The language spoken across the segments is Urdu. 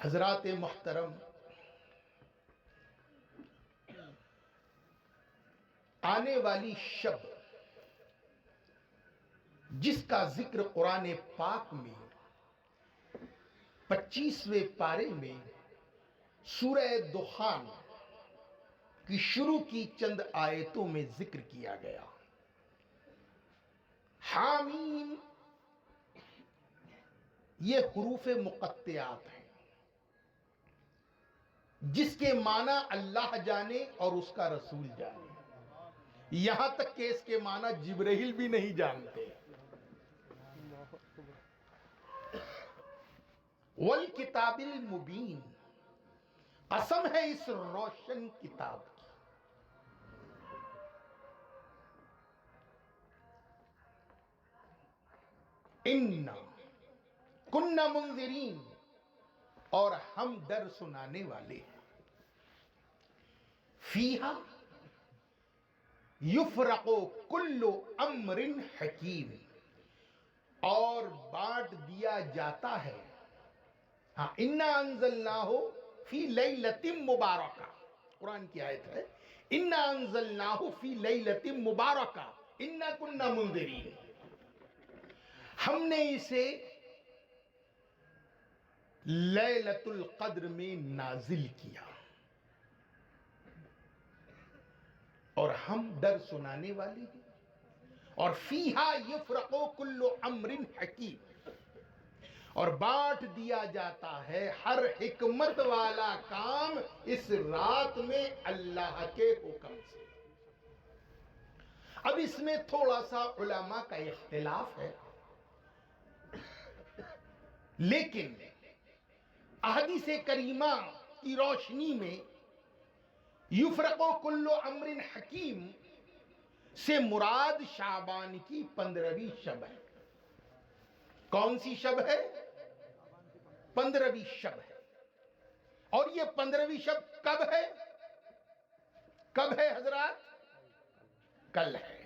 حضرات محترم، آنے والی شب جس کا ذکر قرآن پاک میں 25ویں پارے میں سورہ دخان کی شروع کی چند آیتوں میں ذکر کیا گیا۔ حامیم یہ حروف مقطعات ہیں جس کے معنی اللہ جانے اور اس کا رسول جانے، یہاں تک کہ اس کے معنی جبرائیل بھی نہیں جانتے۔ والکتاب المبین، قسم ہے اس روشن کتاب کی۔ اِنَّا کُنَّا مُنذِرِین، اور ہم ڈر سنانے والے ہیں۔ فیہا یفرق کل امر حکیم، اور بانٹ دیا جاتا ہے۔ ہاں، اِنَّا انزلناہ فی لیلۃ مبارکہ، قرآن کی آیت ہے، اِنَّا انزلناہ فی لیلۃ مبارکہ اِنَّا کُنَّا مُنذِرِین، ہم نے اسے لیلۃ القدر میں نازل کیا اور ہم ڈر سنانے والے ہیں۔ اور فیہا یفرق کل امر حکیم، اور بانٹ دیا جاتا ہے ہر حکمت والا کام اس رات میں اللہ کے حکم سے۔ اب اس میں تھوڑا سا علماء کا اختلاف ہے، لیکن احادیث کریمہ کی روشنی میں یفرق کل امر حکیم سے مراد شعبان کی 15ویں شب ہے۔ کون سی شب ہے؟ 15ویں شب ہے۔ اور یہ 15ویں شب کب ہے؟ کب ہے حضرات؟ کل ہے۔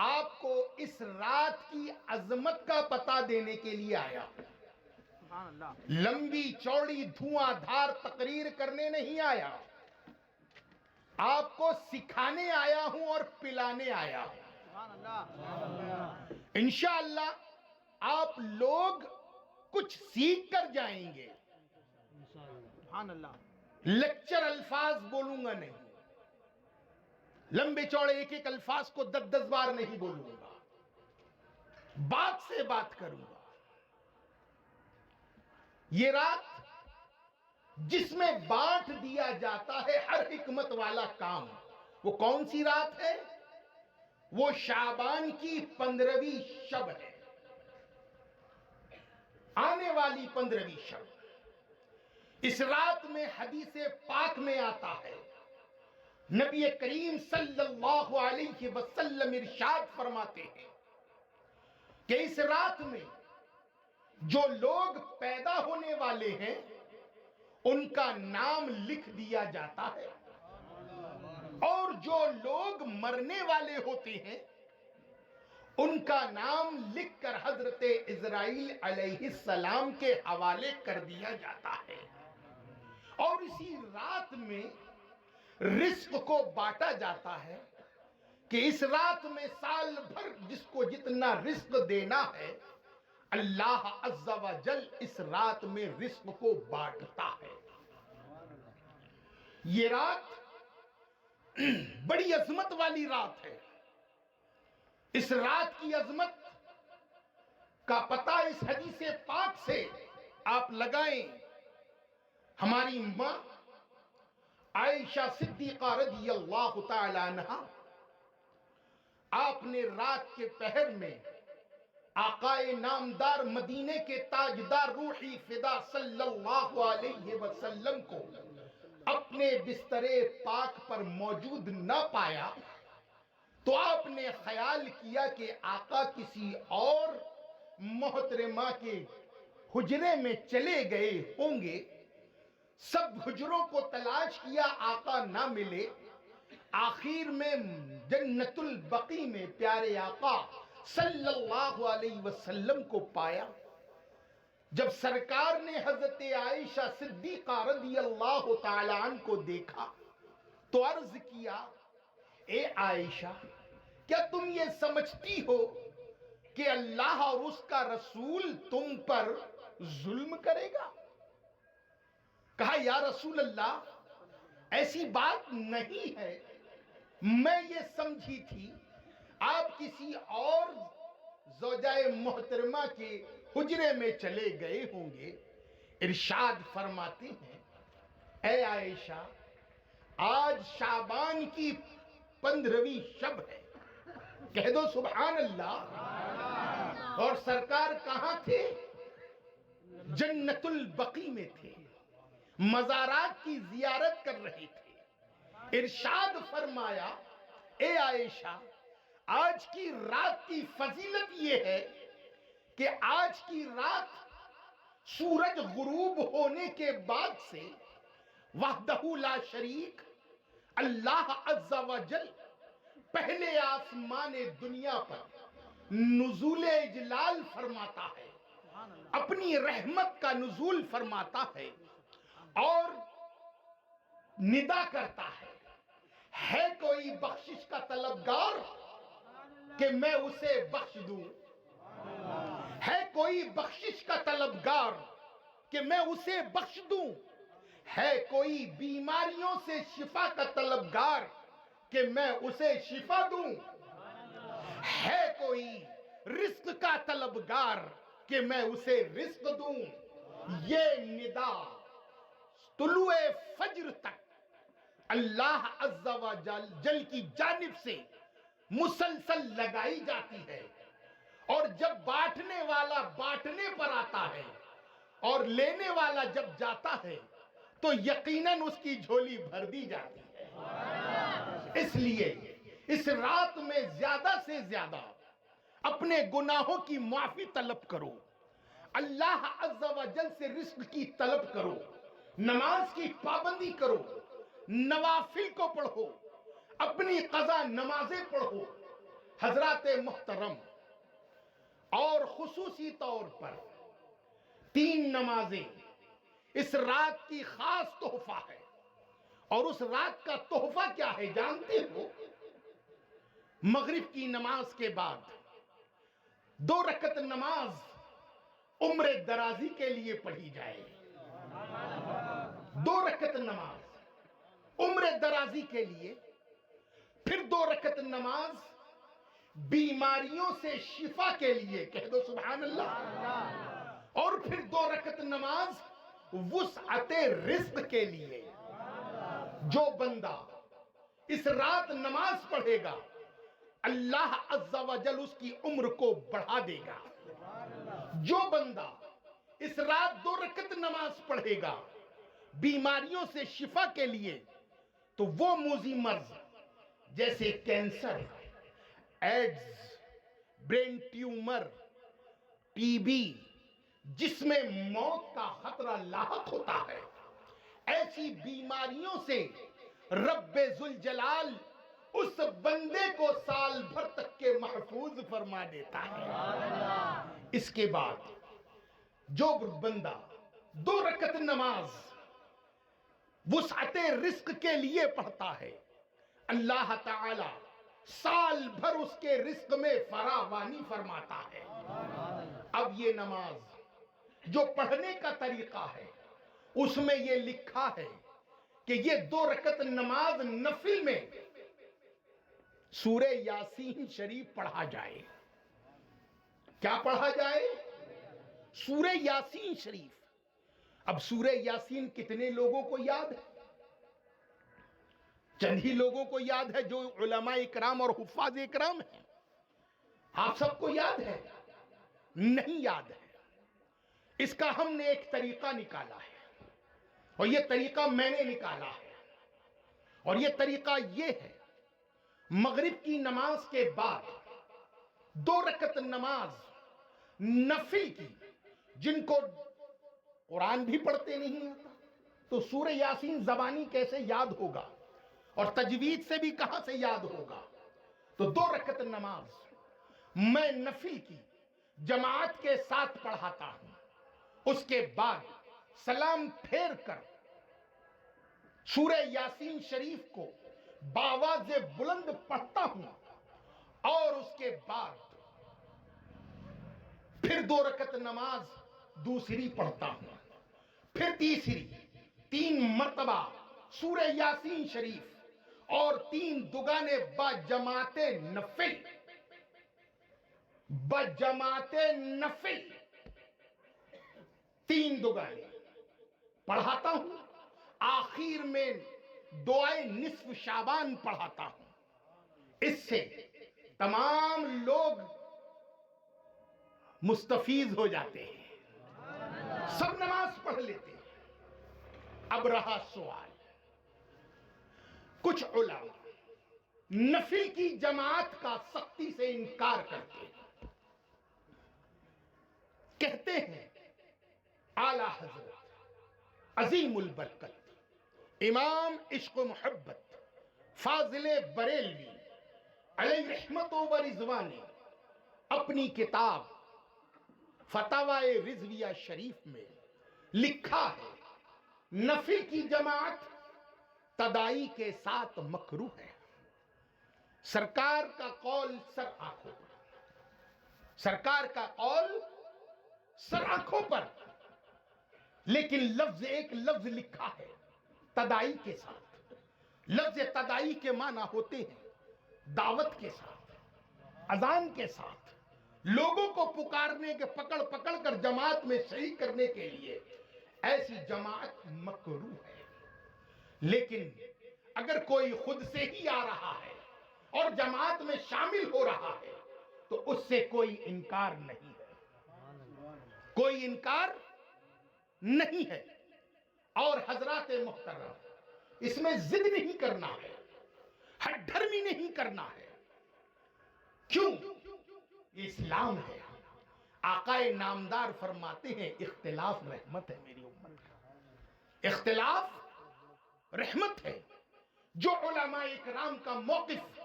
آپ کو اس رات کی عظمت کا پتہ دینے کے لیے آیا، لمبی چوڑی دھواں دھار تقریر کرنے نہیں آیا، آپ کو سکھانے آیا ہوں اور پلانے آیا ہوں۔ انشاءاللہ آپ لوگ کچھ سیکھ کر جائیں گے۔ لیکچر الفاظ بولوں گا نہیں، لمبے چوڑے ایک ایک الفاظ کو 10 بار نہیں بولوں گا، بات سے بات کروں گا۔ یہ رات جس میں بانٹ دیا جاتا ہے ہر حکمت والا کام، وہ کون سی رات ہے؟ وہ شعبان کی 15ویں شب ہے، آنے والی 15ویں شب۔ اس رات میں حدیث پاک میں آتا ہے، نبی کریم صلی اللہ علیہ وسلم ارشاد فرماتے ہیں کہ اس رات میں جو لوگ پیدا ہونے والے ہیں ان کا نام لکھ دیا جاتا ہے، اور جو لوگ مرنے والے ہوتے ہیں ان کا نام لکھ کر حضرت عزرائیل علیہ السلام کے حوالے کر دیا جاتا ہے۔ اور اسی رات میں رزق کو بانٹا جاتا ہے کہ اس رات میں سال بھر جس کو جتنا رزق دینا ہے اللہ عز و جل اس رات میں رزق کو بانٹتا ہے۔ یہ رات بڑی عظمت والی رات ہے۔ اس رات کی عظمت کا پتہ اس حدیث پاک سے آپ لگائیں۔ ہماری ماں عائشہ صدیقہ رضی اللہ تعالی عنہا، آپ نے رات کے پہر میں آقائے نامدار مدینے کے تاجدار روحی فدا صلی اللہ علیہ وسلم کو اپنے بستر پاک پر موجود نہ پایا تو آپ نے خیال کیا کہ آقا کسی اور محترمہ کے حجرے میں چلے گئے ہوں گے۔ سب حجروں کو تلاش کیا، آقا نہ ملے۔ آخر میں جنت البقیع میں پیارے آقا صلی اللہ علیہ وسلم کو پایا۔ جب سرکار نے حضرت عائشہ صدیقہ رضی اللہ تعالی عنہ کو دیکھا تو عرض کیا، اے عائشہ، کیا تم یہ سمجھتی ہو کہ اللہ اور اس کا رسول تم پر ظلم کرے گا؟ کہا یا رسول اللہ، ایسی بات نہیں ہے، میں یہ سمجھی تھی آپ کسی اور زوجہ محترمہ کے حجرے میں چلے گئے ہوں گے۔ ارشاد فرماتے ہیں، اے عائشہ، آج شعبان کی 15ویں شب ہے، کہہ دو سبحان اللہ۔ اور سرکار کہاں تھے؟ جنت البقیع میں تھے، مزارات کی زیارت کر رہے تھے۔ ارشاد فرمایا، اے عائشہ، آج کی رات کی فضیلت یہ ہے کہ آج کی رات سورج غروب ہونے کے بعد سے وحدہ لا شریک اللہ عز و جل پہلے آسمان دنیا پر نزول اجلال فرماتا ہے، اپنی رحمت کا نزول فرماتا ہے اور ندا کرتا ہے کوئی بخشش کا طلبگار کہ میں اسے بخش دوں؟ ہے کوئی بخشش کا طلبگار کہ میں اسے بخش دوں؟ ہے کوئی بیماریوں سے شفا کا طلبگار کہ میں اسے شفا دوں؟ ہے کوئی رزق کا طلبگار کہ میں اسے رزق دوں؟ یہ ندا طلوع فجر تک اللہ عز و جل کی جانب سے مسلسل لگائی جاتی ہے، اور جب بانٹنے والا بانٹنے پر آتا ہے اور لینے والا جب جاتا ہے تو یقیناً اس کی جھولی بھر دی جاتی ہے۔ اس لیے اس رات میں زیادہ سے زیادہ اپنے گناہوں کی معافی طلب کرو، اللہ عز و جل سے رزق کی طلب کرو، نماز کی پابندی کرو، نوافل کو پڑھو، اپنی قضا نمازیں پڑھو۔ حضرات محترم، اور خصوصی طور پر 3 نمازیں اس رات کی خاص تحفہ ہے، اور اس رات کا تحفہ کیا ہے جانتے ہو؟ مغرب کی نماز کے بعد 2 رکعت نماز عمر درازی کے لیے پڑھی جائے۔ 2 رکعت نماز عمر درازی کے لیے، پھر 2 رکعت نماز بیماریوں سے شفا کے لیے، کہہ دو سبحان اللہ، اور پھر 2 رکعت نماز وسعت رزق کے لیے۔ جو بندہ اس رات نماز پڑھے گا اللہ عز و جل اس کی عمر کو بڑھا دے گا۔ جو بندہ اس رات 2 رکعت نماز پڑھے گا بیماریوں سے شفا کے لیے، تو وہ موذی مرض جیسے cancer, AIDS, brain tumour, T B, جس میں موت کا خطرہ لاحق ہوتا ہے، ایسی بیماریوں سے رب ذوالجلال اس بندے کو سال بھر تک کے محفوظ فرما دیتا ہے۔ اس کے بعد جو بندہ 2 رکعت نماز وسعت رزق کے لیے پڑھتا ہے، اللہ تعالی سال بھر اس کے رزق میں فراوانی فرماتا ہے۔ اب یہ نماز جو پڑھنے کا طریقہ ہے، اس میں یہ لکھا ہے کہ یہ 2 رکعت نماز نفل میں سورہ یاسین شریف پڑھا جائے۔ کیا پڑھا جائے؟ سورہ یاسین شریف۔ اب سورہ یاسین کتنے لوگوں کو یاد ہے؟ چند ہی لوگوں کو یاد ہے، جو علماء اکرام اور حفاظ اکرام ہیں۔ آپ سب کو یاد ہے؟ نہیں یاد ہے۔ اس کا ہم نے ایک طریقہ نکالا ہے، اور یہ طریقہ میں نے نکالا ہے، اور یہ طریقہ یہ ہے: مغرب کی نماز کے بعد 2 رکعت نماز نفل کی، جن کو قرآن بھی پڑھتے نہیں آتا تو سورہ یاسین زبانی کیسے یاد ہوگا، اور تجوید سے بھی کہاں سے یاد ہوگا؟ تو 2 رکعت نماز میں نفل کی جماعت کے ساتھ پڑھاتا ہوں، اس کے بعد سلام پھیر کر سورہ یاسین شریف کو باواز بلند پڑھتا ہوں، اور اس کے بعد پھر 2 رکعت نماز دوسری پڑھتا ہوں، پھر تیسری، 3 مرتبہ سورہ یاسین شریف اور 3 دگانے بجماعت نفل، بجماعت نفل 3 دگانے پڑھاتا ہوں۔ آخر میں دعائے نصف شعبان پڑھاتا ہوں۔ اس سے تمام لوگ مستفیض ہو جاتے ہیں، سب نماز پڑھ لیتے ہیں۔ اب رہا سوال، کچھ علماء نفل کی جماعت کا سختی سے انکار کرتے ہیں، کہتے ہیں اعلیٰ حضرت عظیم البرکت امام عشق و محبت فاضل بریلوی علیہ رحمت و رضوان نے اپنی کتاب فتاوی رضویہ شریف میں لکھا ہے نفل کی جماعت تدائی کے ساتھ مکروہ ہے۔ سرکار کا قول سر آنکھوں پر، سرکار کا قول سر آنکھوں پر، لیکن لفظ ایک لفظ لکھا ہے تدائی کے ساتھ۔ لفظ تدائی کے معنی ہوتے ہیں دعوت کے ساتھ، اذان کے ساتھ، لوگوں کو پکارنے کے پکڑ پکڑ کر جماعت میں شریک کرنے کے لیے، ایسی جماعت مکروہ ہے۔ لیکن اگر کوئی خود سے ہی آ رہا ہے اور جماعت میں شامل ہو رہا ہے تو اس سے کوئی انکار نہیں ہے، کوئی انکار نہیں ہے۔ اور حضرات محترم، اس میں ضد نہیں کرنا ہے، ہٹ دھرمی نہیں کرنا ہے۔ کیوں؟ یہ اسلام ہے۔ آقا نامدار فرماتے ہیں اختلاف رحمت ہے میری امت کا، اختلاف رحمت ہے۔ جو علماء اکرام کا موقف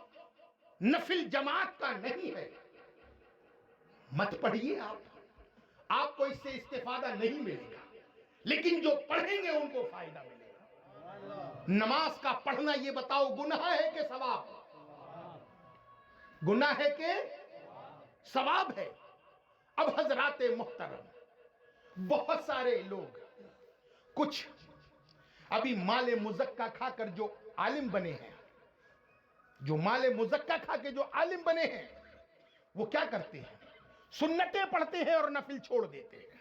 نفل جماعت کا نہیں ہے، مت پڑھیے، آپ کو اس سے استفادہ نہیں ملے گا، لیکن جو پڑھیں گے ان کو فائدہ ملے گا۔ نماز کا پڑھنا یہ بتاؤ گناہ ہے کہ ثواب؟ گناہ ہے کہ ثواب ہے؟ اب حضرات محترم، بہت سارے لوگ کچھ ابھی مال مزکہ کھا کر جو عالم بنے ہیں، جو مال مزکہ کھا کے جو عالم بنے ہیں، وہ کیا کرتے ہیں؟ سنتیں پڑھتے ہیں اور نفل چھوڑ دیتے ہیں۔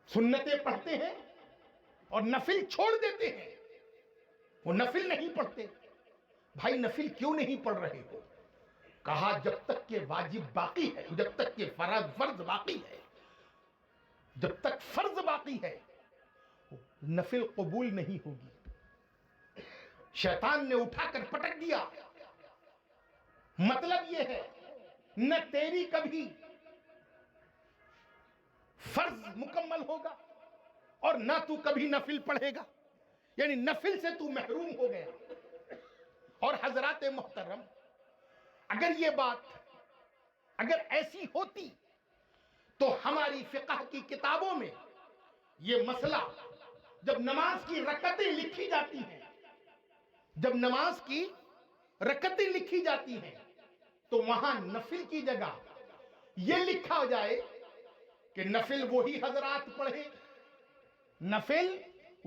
سنتیں پڑھتے ہیں اور نفل چھوڑ دیتے ہیں۔ وہ نفل نہیں پڑھتے۔ بھائی نفل کیوں نہیں پڑھ رہے ہو؟ کہا جب تک کہ واجب باقی ہے، جب تک کہ فرض باقی ہے، جب تک فرض باقی ہے نفل قبول نہیں ہوگی۔ شیطان نے اٹھا کر پٹک دیا۔ مطلب یہ ہے نہ تیری کبھی فرض مکمل ہوگا اور نہ تو کبھی نفل پڑھے گا، یعنی نفل سے تو محروم ہو گیا۔ اور حضرات محترم، اگر یہ بات اگر ایسی ہوتی تو ہماری فقہ کی کتابوں میں یہ مسئلہ، جب نماز کی رکعتیں لکھی جاتی ہیں، جب نماز کی رکعتیں لکھی جاتی ہیں تو وہاں نفل کی جگہ یہ لکھا جائے کہ نفل وہی حضرات پڑھیں، نفل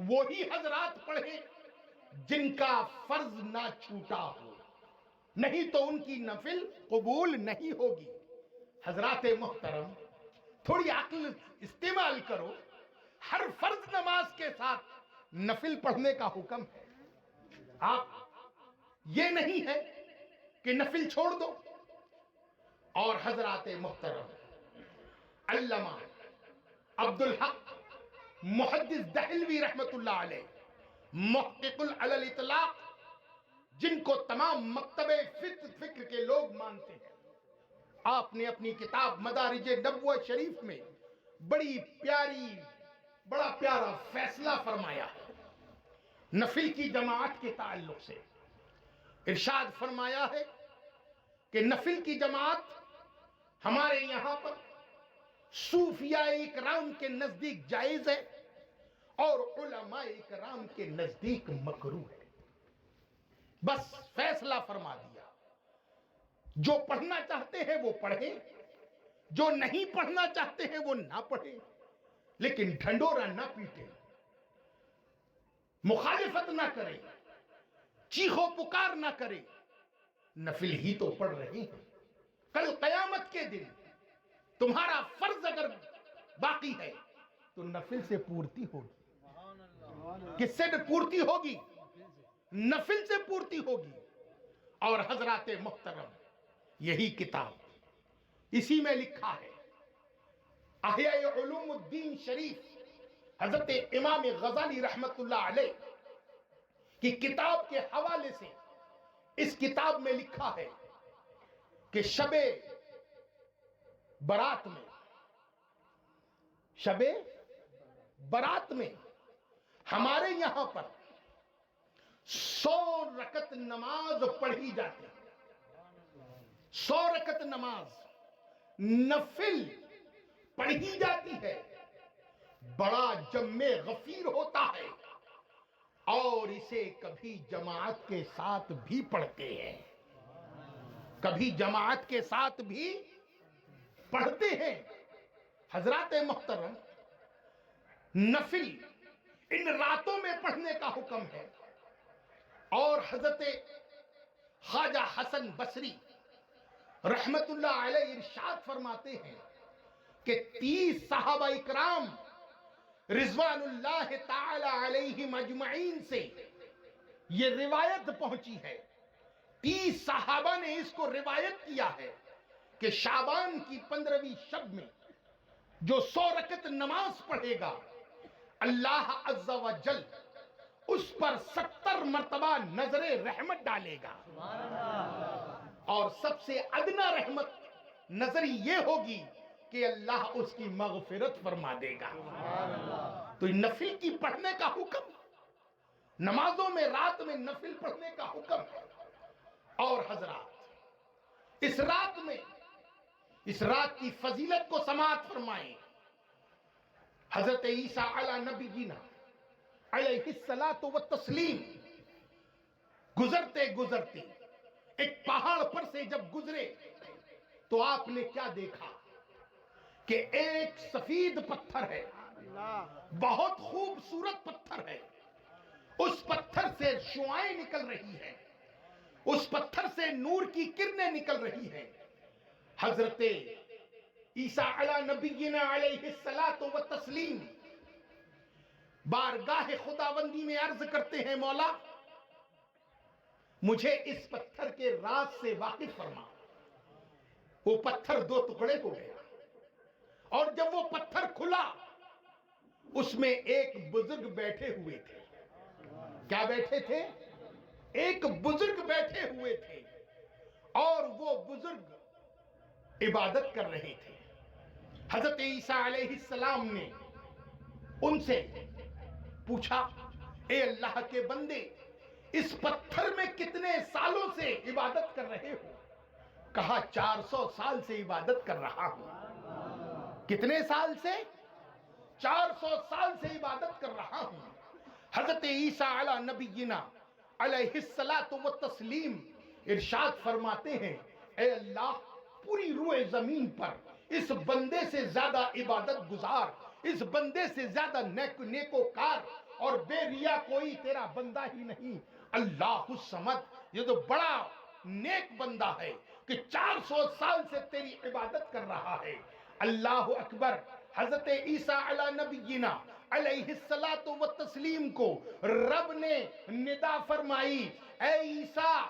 وہی حضرات پڑھیں جن کا فرض نہ چھوٹا ہو، نہیں تو ان کی نفل قبول نہیں ہوگی۔ حضرات محترم، تھوڑی عقل استعمال کرو۔ ہر فرض نماز کے ساتھ نفل پڑھنے کا حکم ہے۔ آپ یہ نہیں ہے کہ نفل چھوڑ دو۔ اور حضرات محترم، علامہ عبدالحق محدث دہلوی رحمت اللہ علیہ، محقق علی الاطلاق، جن کو تمام مکتب فکر کے لوگ مانتے ہیں، آپ نے اپنی کتاب مدارج نبوہ شریف میں بڑا پیارا فیصلہ فرمایا ہے نفل کی جماعت کے تعلق سے۔ ارشاد فرمایا ہے کہ نفل کی جماعت ہمارے یہاں پر صوفیاء اکرام کے نزدیک جائز ہے اور علماء اکرام کے نزدیک مکروہ ہے. بس فیصلہ فرما دیا. جو پڑھنا چاہتے ہیں وہ پڑھیں، جو نہیں پڑھنا چاہتے ہیں وہ نہ پڑھیں، لیکن ڈھنڈورا نہ پیٹیں، مخالفت نہ کریں، چیخو پکار نہ کریں. نفل ہی تو پڑھ رہے ہیں. کل قیامت کے دن تمہارا فرض اگر باقی ہے تو نفل سے پورتی ہوگی. کس سے پورتی ہوگی؟ نفل سے پورتی ہوگی. اور حضرات محترم، یہی کتاب، اسی میں لکھا ہے احیاء علوم الدین شریف حضرت امام غزالی رحمت اللہ علیہ کی کتاب کے حوالے سے اس کتاب میں لکھا ہے کہ شب برات میں ہمارے یہاں پر 100 رکعت نماز پڑھی جاتی ہے. 100 رکعت نماز نفل پڑھی جاتی ہے. بڑا جم غفیر ہوتا ہے اور اسے کبھی جماعت کے ساتھ بھی پڑھتے ہیں، کبھی جماعت کے ساتھ بھی پڑھتے ہیں. حضرات محترم، نفل ان راتوں میں پڑھنے کا حکم ہے. اور حضرت خواجہ حسن بصری رحمت اللہ علیہ ارشاد فرماتے ہیں کہ 30 صحابہ اکرام رضوان اللہ تعالی علیہم اجمعین سے یہ روایت پہنچی ہے. 30 صحابہ نے اس کو روایت کیا ہے کہ شعبان کی 15ویں شب میں جو 100 رکعت نماز پڑھے گا، اللہ عز و جل اس پر 70 مرتبہ نظر رحمت ڈالے گا. اور سب سے ادنا رحمت نظر یہ ہوگی کہ اللہ اس کی مغفرت فرما دے گا. تو نفل کی پڑھنے کا حکم، نمازوں میں رات میں نفل پڑھنے کا حکم ہے. اور حضرات، اس رات کی فضیلت کو سماعت فرمائیں. حضرت عیسیٰ علی نبینا علیہ الصلاۃ والتسلیم گزرتے ایک پہاڑ پر سے جب گزرے تو آپ نے کیا دیکھا کہ ایک سفید پتھر ہے، بہت خوبصورت پتھر ہے. اس پتھر سے شعاعیں نکل رہی ہیں، اس پتھر سے نور کی کرنیں نکل رہی ہیں. حضرت عیسیٰ علی نبینا علیہ الصلاۃ والتسلیم بارگاہ خداوندی میں عرض کرتے ہیں، مولا مجھے اس پتھر کے راز سے واقف فرما. وہ پتھر 2 ٹکڑے ہو گیا اور جب وہ پتھر کھلا اس میں ایک بزرگ بیٹھے ہوئے تھے. کیا بیٹھے تھے؟ ایک بزرگ بیٹھے ہوئے تھے اور وہ بزرگ عبادت کر رہے تھے. حضرت عیسیٰ علیہ السلام نے ان سے پوچھا، اے اللہ کے بندے، اس پتھر میں کتنے سالوں سے عبادت کر رہے ہو؟ کہا 400 سال سے عبادت کر رہا ہوں. کتنے سال سے؟ 400 سال سے عبادت کر رہا ہوں. حضرت عیسیٰ علی نبینا علیہ الصلاۃ والتسلیم ارشاد فرماتے ہیں، اے اللہ، پوری روئے زمین پر اس بندے سے زیادہ عبادت گزار، اس بندے سے زیادہ نیکوکار اور بے ریا کوئی تیرا بندہ ہی نہیں. اللہ الصمد، یہ تو بڑا نیک بندہ ہے کہ 400 سال سے تیری عبادت کر رہا ہے. اللہ اکبر. حضرت عیسیٰ علی نبینا علیہ الصلاۃ والتسلیم کو رب نے ندا فرمائی، اے عیسیٰ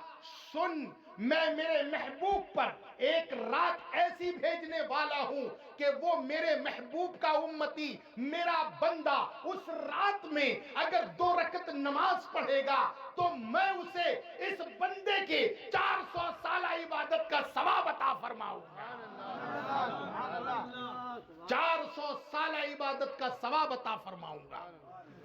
سن، میں میرے محبوب پر ایک رات ایسی بھیجنے والا ہوں کہ وہ میرے محبوب کا امتی، میرا بندہ اس رات میں اگر 2 رکعت نماز پڑھے گا تو میں اسے اس بندے کے 400 سالہ عبادت کا ثواب عطا فرماؤں گا. 400 سالہ عبادت کا ثواب عطا فرماؤں گا.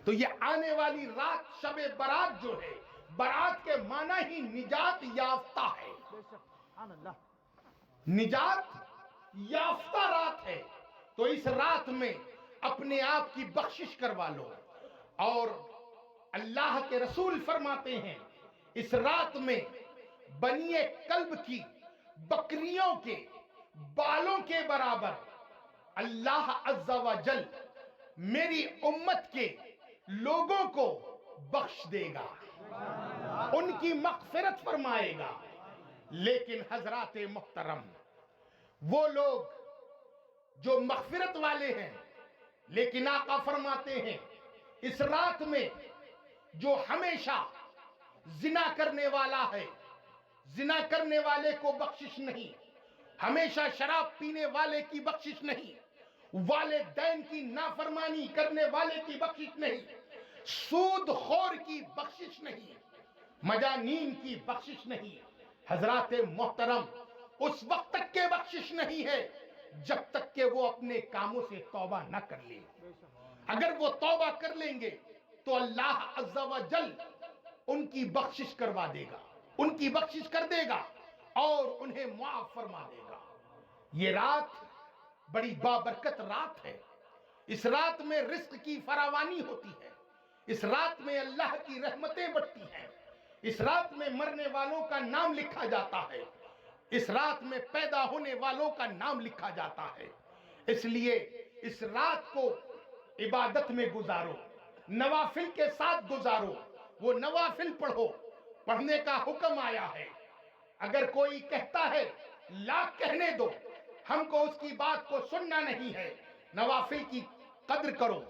تو یہ آنے والی رات شب برات جو ہے، برات کے معنی ہی نجات یافتہ ہے، نجات یافتہ رات ہے. تو اس رات میں اپنے آپ کی بخشش کروا لو. اور اللہ کے رسول فرماتے ہیں اس رات میں بنی کلب کی بکریوں کے بالوں کے برابر اللہ عز و جل میری امت کے لوگوں کو بخش دے گا، ان کی مغفرت فرمائے گا. لیکن حضرات محترم، وہ لوگ جو مغفرت والے ہیں، لیکن آقا فرماتے ہیں اس رات میں جو ہمیشہ زنا کرنے والا ہے، زنا کرنے والے کو بخشش نہیں، ہمیشہ شراب پینے والے کی بخشش نہیں، والدین کی نافرمانی کرنے والے کی بخشش نہیں، سود خور کی بخشش نہیں، مجانین کی بخشش نہیں. حضرات محترم، اس وقت تک کے بخشش نہیں ہے جب تک کہ وہ اپنے کاموں سے توبہ نہ کر لیں. اگر وہ توبہ کر لیں گے تو اللہ عز و جل ان کی بخشش کروا دے گا، ان کی بخشش کر دے گا اور انہیں معاف فرما دے گا. یہ رات بڑی بابرکت رات ہے. اس رات میں رزق کی فراوانی ہوتی ہے، اس رات میں اللہ کی رحمتیں بڑھتی ہیں، اس رات میں مرنے والوں کا نام لکھا جاتا ہے، اس رات میں پیدا ہونے والوں کا نام لکھا جاتا ہے. اس لیے اس رات کو عبادت میں گزارو، نوافل کے ساتھ گزارو. وہ نوافل پڑھو، پڑھنے کا حکم آیا ہے. اگر کوئی کہتا ہے لاکھ کہنے دو، ہم کو اس کی بات کو سننا نہیں ہے. نوافل کی قدر کرو،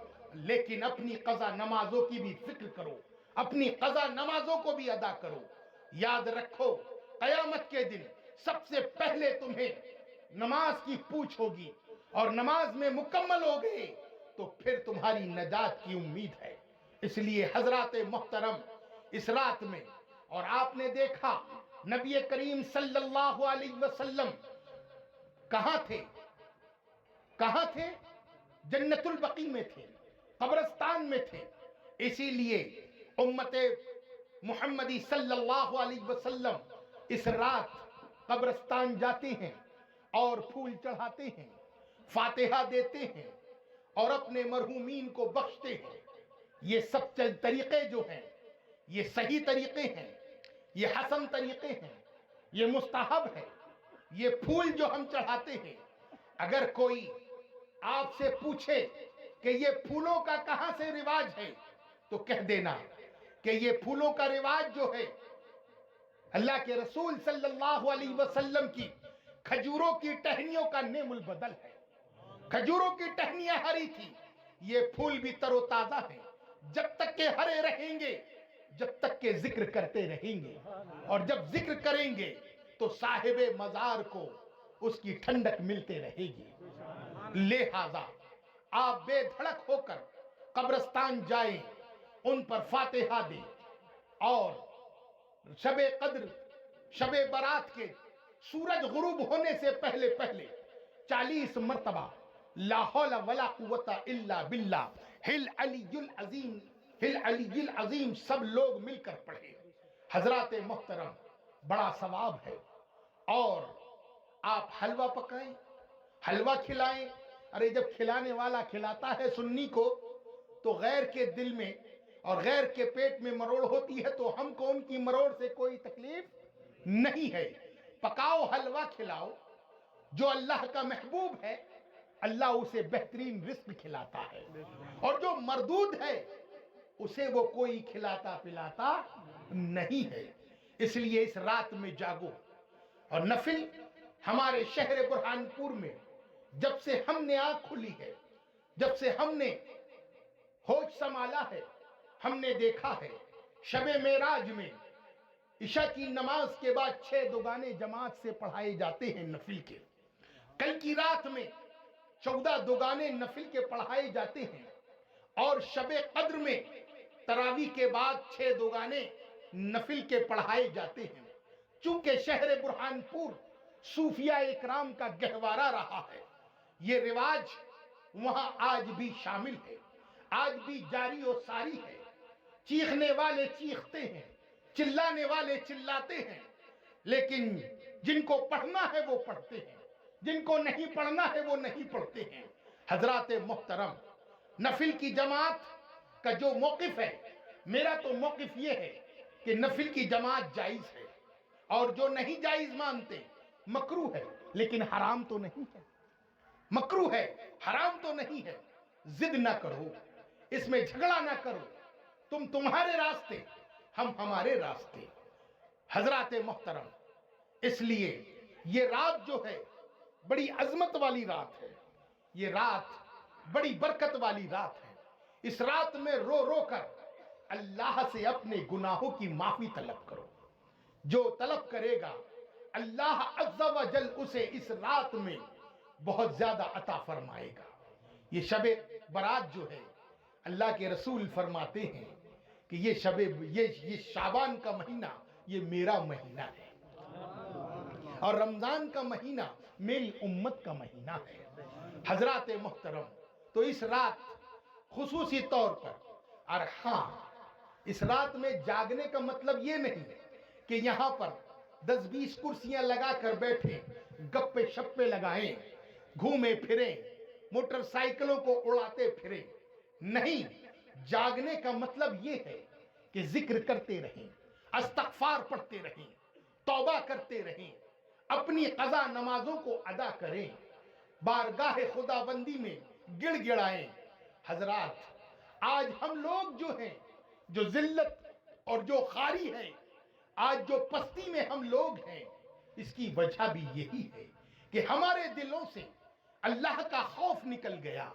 لیکن اپنی قضا نمازوں کی بھی فکر کرو، اپنی قضا نمازوں کو بھی ادا کرو. یاد رکھو قیامت کے دن سب سے پہلے تمہیں نماز کی پوچھ ہوگی، اور نماز میں مکمل ہو گئے تو پھر تمہاری نجات کی امید ہے. اس لیے حضرات محترم، اس رات میں، اور آپ نے دیکھا نبی کریم صلی اللہ علیہ وسلم کہاں تھے؟ کہاں تھے؟ جنت البقیع میں تھے، قبرستان میں تھے. اسی لیے امت محمدی صلی اللہ علیہ وسلم اس رات قبرستان جاتے ہیں اور پھول چڑھاتے ہیں، فاتحہ دیتے ہیں اور اپنے مرحومین کو بخشتے ہیں. یہ سب طریقے جو ہیں یہ صحیح طریقے ہیں، یہ حسن طریقے ہیں، یہ مستحب ہے. یہ پھول جو ہم چڑھاتے ہیں، اگر کوئی آپ سے پوچھے کہ یہ پھولوں کا کہاں سے رواج ہے تو کہہ دینا کہ یہ پھولوں کا رواج جو ہے اللہ کے رسول صلی اللہ علیہ وسلم کی کھجوروں کی ٹہنیوں کا نعم البدل ہے. کھجوروں کی ٹہنیاں ہری تھی، یہ پھول بھی تر و تازہ ہیں. جب تک کہ ہرے رہیں گے، جب تک کہ ذکر کرتے رہیں گے، اور جب ذکر کریں گے تو صاحب مزار کو اس کی ٹھنڈک ملتے رہے گی. لہذا آپ بے دھڑک ہو کر قبرستان جائیں، ان پر فاتحہ دیں، اور شب قدر، شب برات کے سورج غروب ہونے سے پہلے 40 مرتبہ لا حول ولا قوت الا باللہ ہل علی العظیم، ہل علی العظیم سب لوگ مل کر پڑھیں. حضرات محترم، بڑا ثواب ہے. اور آپ حلوہ پکائیں، حلوہ کھلائیں. ارے جب کھلانے والا کھلاتا ہے سنی کو تو غیر کے دل میں اور غیر کے پیٹ میں مروڑ ہوتی ہے، تو ہم کو ان کی مروڑ سے کوئی تکلیف نہیں ہے. پکاؤ، حلوہ کھلاؤ. جو اللہ کا محبوب ہے اللہ اسے بہترین رزق کھلاتا ہے، اور جو مردود ہے اسے وہ کوئی کھلاتا پلاتا نہیں ہے. اس لیے اس رات میں جاگو. اور نفل ہمارے شہر برہان پور میں جب سے ہم نے آنکھ کھلی ہے، جب سے ہم نے ہوش سنبھالا ہے، ہم نے دیکھا ہے شب معراج میں عشاء کی نماز کے بعد 6 دوگانے جماعت سے پڑھائے جاتے ہیں نفل کے. کل کی رات میں 14 دوگانے نفل کے پڑھائے جاتے ہیں، اور شب قدر میں تراویح کے بعد 6 دوگانے نفل کے پڑھائے جاتے ہیں. چونکہ شہر برہان پور صوفیاء اکرام کا گہوارہ رہا ہے، یہ رواج وہاں آج بھی شامل ہے، آج بھی جاری و ساری ہے. چیخنے والے چیختے ہیں، چلانے والے چلاتے ہیں، لیکن جن کو پڑھنا ہے وہ پڑھتے ہیں، جن کو نہیں پڑھنا ہے وہ نہیں پڑھتے ہیں. حضرات محترم، نفل کی جماعت کا جو موقف ہے، میرا تو موقف یہ ہے کہ نفل کی جماعت جائز ہے، اور جو نہیں جائز مانتے مکروہ ہے، لیکن حرام تو نہیں ہے۔ مکروہ ہے، حرام تو نہیں ہے۔ ضد نہ کرو، اس میں جھگڑا نہ کرو، تم تمہارے راستے، ہم ہمارے راستے۔ حضرات محترم، اس لیے یہ رات جو ہے بڑی عظمت والی رات ہے، یہ رات بڑی برکت والی رات ہے۔ اس رات میں رو رو کر اللہ سے اپنے گناہوں کی معافی طلب کرو۔ جو طلب کرے گا اللہ عز و جل اسے اس رات میں بہت زیادہ عطا فرمائے گا۔ یہ شب برات جو ہے، اللہ کے رسول فرماتے ہیں کہ یہ شعبان کا مہینہ یہ میرا مہینہ ہے، اور رمضان کا مہینہ میری امت کا مہینہ ہے۔ حضرات محترم، تو اس رات خصوصی طور پر، اور ہاں، اس رات میں جاگنے کا مطلب یہ نہیں کہ یہاں پر 10-20 کرسیاں لگا کر بیٹھیں، گپے شپے لگائیں، گھومے پھریں، موٹر سائیکلوں کو اڑاتے پھریں۔ نہیں، جاگنے کا مطلب یہ ہے کہ ذکر کرتے رہیں، استغفار پڑھتے رہیں، توبہ کرتے رہیں، اپنی قضا نمازوں کو ادا کریں، بارگاہ خداوندی میں گڑ گڑائیں۔ حضرات، آج ہم لوگ جو ہیں، جو ذلت اور جو خاری ہے، آج جو پستی میں ہم لوگ ہیں، اس کی وجہ بھی یہی ہے کہ ہمارے دلوں سے اللہ کا خوف نکل گیا،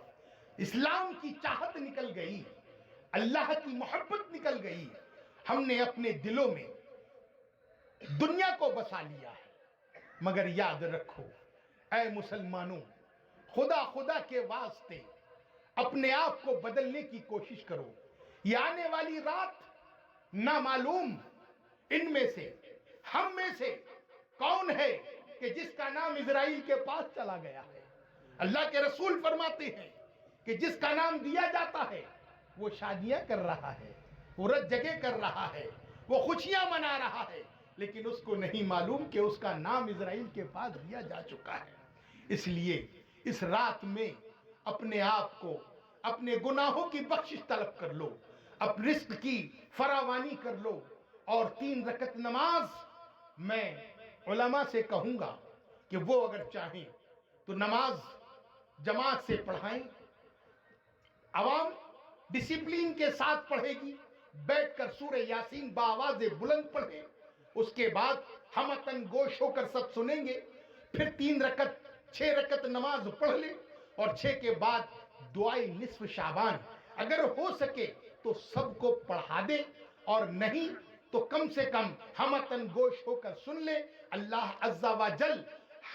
اسلام کی چاہت نکل گئی، اللہ کی محبت نکل گئی۔ ہم نے اپنے دلوں میں دنیا کو بسا لیا ہے۔ مگر یاد رکھو اے مسلمانوں، خدا کے واسطے اپنے آپ کو بدلنے کی کوشش کرو۔ یہ آنے والی رات نامعلوم ان میں سے، ہم میں سے کون ہے کہ جس کا نام اسرائیل کے پاس چلا گیا ہے؟ اللہ کے رسول فرماتے ہیں کہ جس کا نام دیا جاتا ہے وہ شادیاں کر رہا ہے، وہ رت جگہ کر رہا ہے، وہ خوشیاں منا رہا ہے، لیکن اس کو نہیں معلوم کہ اس کا نام اسرائیل کے پاس دیا جا چکا ہے۔ اس لیے اس رات میں اپنے آپ کو، اپنے گناہوں کی بخشش طلب کر لو، اپنے رزق کی فراوانی کر لو، اور 3 رکعت نماز میں علماء سے کہوں گا کہ وہ اگر چاہیں تو نماز جماعت سے پڑھائیں، عوام ڈسپلین کے ساتھ پڑھے گی، بیٹھ کر سورہ یاسین بآواز بلند پڑھیں، اس کے بعد ہمتن گوش ہو کر سب سنیں گے، پھر 6 رکعت نماز پڑھ لیں، اور 6 کے بعد دعائے نصف شعبان اگر ہو سکے تو سب کو پڑھا دیں، اور نہیں تو کم سے کم ہمتن گوش ہو کر سن لیں۔ اللہ عز و جل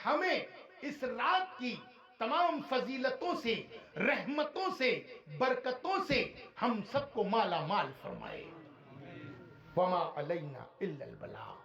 ہمیں اس رات کی تمام فضیلتوں سے، رحمتوں سے، برکتوں سے ہم سب کو مالا مال فرمائے۔ وما علینا الا البلاغ۔